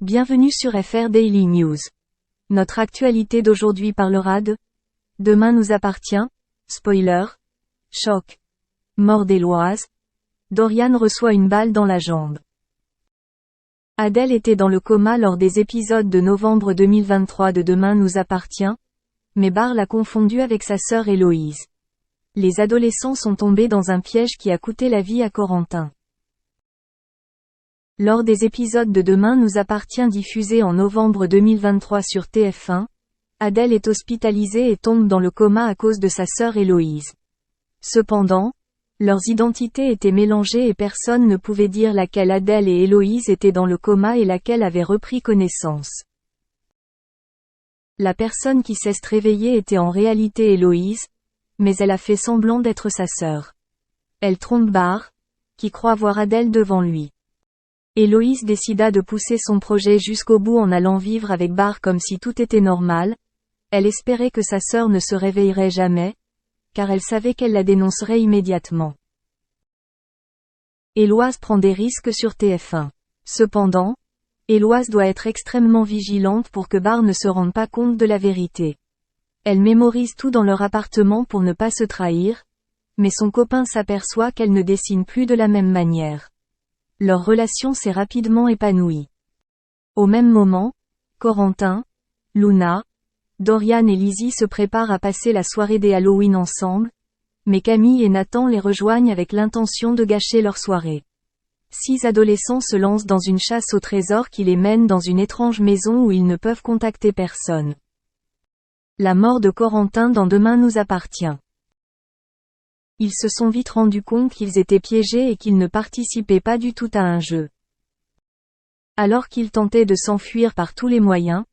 Bienvenue sur FR Daily News. Notre actualité d'aujourd'hui parlera de Demain nous appartient, spoiler, choc, mort d'Éloise, Dorian reçoit une balle dans la jambe. Adèle était dans le coma lors des épisodes de novembre 2023 de Demain nous appartient, mais Barr l'a confondue avec sa sœur Héloïse. Les adolescents sont tombés dans un piège qui a coûté la vie à Corentin. Lors des épisodes de Demain nous appartient diffusés en novembre 2023 sur TF1, Adèle est hospitalisée et tombe dans le coma à cause de sa sœur Héloïse. Cependant, leurs identités étaient mélangées et personne ne pouvait dire laquelle Adèle et Héloïse étaient dans le coma et laquelle avait repris connaissance. La personne qui s'est réveillée était en réalité Héloïse, mais elle a fait semblant d'être sa sœur. Elle trompe Barr, qui croit voir Adèle devant lui. Héloïse décida de pousser son projet jusqu'au bout en allant vivre avec Barr comme si tout était normal. Elle espérait que sa sœur ne se réveillerait jamais, car elle savait qu'elle la dénoncerait immédiatement. Éloise prend des risques sur TF1. Cependant, Éloise doit être extrêmement vigilante pour que Barr ne se rende pas compte de la vérité. Elle mémorise tout dans leur appartement pour ne pas se trahir, mais son copain s'aperçoit qu'elle ne dessine plus de la même manière. Leur relation s'est rapidement épanouie. Au même moment, Corentin, Luna, Dorian et Lizzie se préparent à passer la soirée des Halloween ensemble, mais Camille et Nathan les rejoignent avec l'intention de gâcher leur soirée. 6 adolescents se lancent dans une chasse au trésor qui les mène dans une étrange maison où ils ne peuvent contacter personne. La mort de Corentin dans Demain nous appartient. Ils se sont vite rendus compte qu'ils étaient piégés et qu'ils ne participaient pas du tout à un jeu. Alors qu'ils tentaient de s'enfuir par tous les moyens,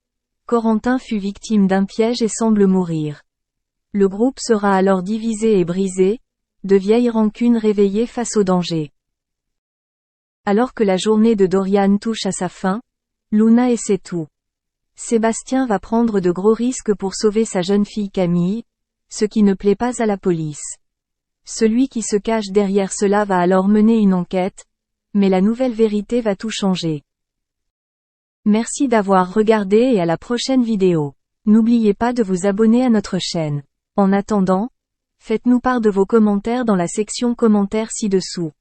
Corentin fut victime d'un piège et semble mourir. Le groupe sera alors divisé et brisé, de vieilles rancunes réveillées face au danger. Alors que la journée de Dorian touche à sa fin, Luna essaie tout. Sébastien va prendre de gros risques pour sauver sa jeune fille Camille, ce qui ne plaît pas à la police. Celui qui se cache derrière cela va alors mener une enquête, mais la nouvelle vérité va tout changer. Merci d'avoir regardé et à la prochaine vidéo. N'oubliez pas de vous abonner à notre chaîne. En attendant, faites-nous part de vos commentaires dans la section commentaires ci-dessous.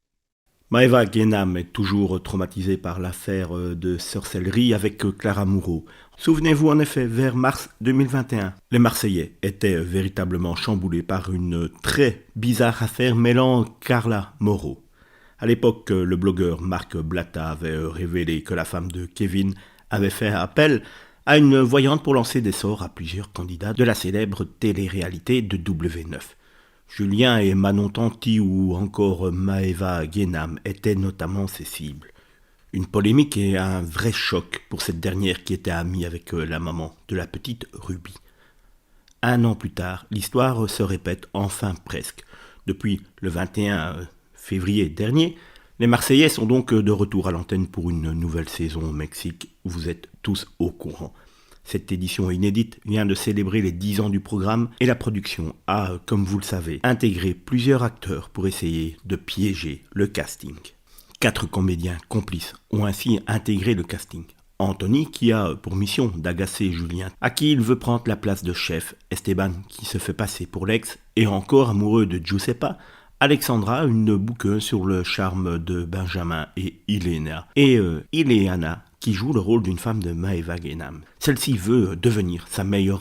Maëva Guénam est toujours traumatisée par l'affaire de sorcellerie avec Clara Moureau. Souvenez-vous en effet, vers mars 2021, les Marseillais étaient véritablement chamboulés par une très bizarre affaire mêlant Carla Moreau. À l'époque, le blogueur Marc Blatta avait révélé que la femme de Kevin avait fait appel à une voyante pour lancer des sorts à plusieurs candidats de la célèbre télé-réalité de W9. Julien et Manon Tanti ou encore Maëva Guénam étaient notamment ses cibles. Une polémique et un vrai choc pour cette dernière qui était amie avec la maman de la petite Ruby. 1 an plus tard, l'histoire se répète enfin presque. Depuis le 21 février dernier, les Marseillais sont donc de retour à l'antenne pour une nouvelle saison au Mexique. Vous êtes tous au courant. Cette édition inédite vient de célébrer les 10 ans du programme et la production a, comme vous le savez, intégré plusieurs acteurs pour essayer de piéger le casting. 4 comédiens complices ont ainsi intégré le casting. Anthony, qui a pour mission d'agacer Julien, à qui il veut prendre la place de chef, Esteban, qui se fait passer pour l'ex, et encore amoureux de Giuseppa, Alexandra, une bouqueuse sur le charme de Benjamin et Ileana, et Ileana, qui joue le rôle d'une femme de Maëva Guénam. Celle-ci veut devenir sa meilleure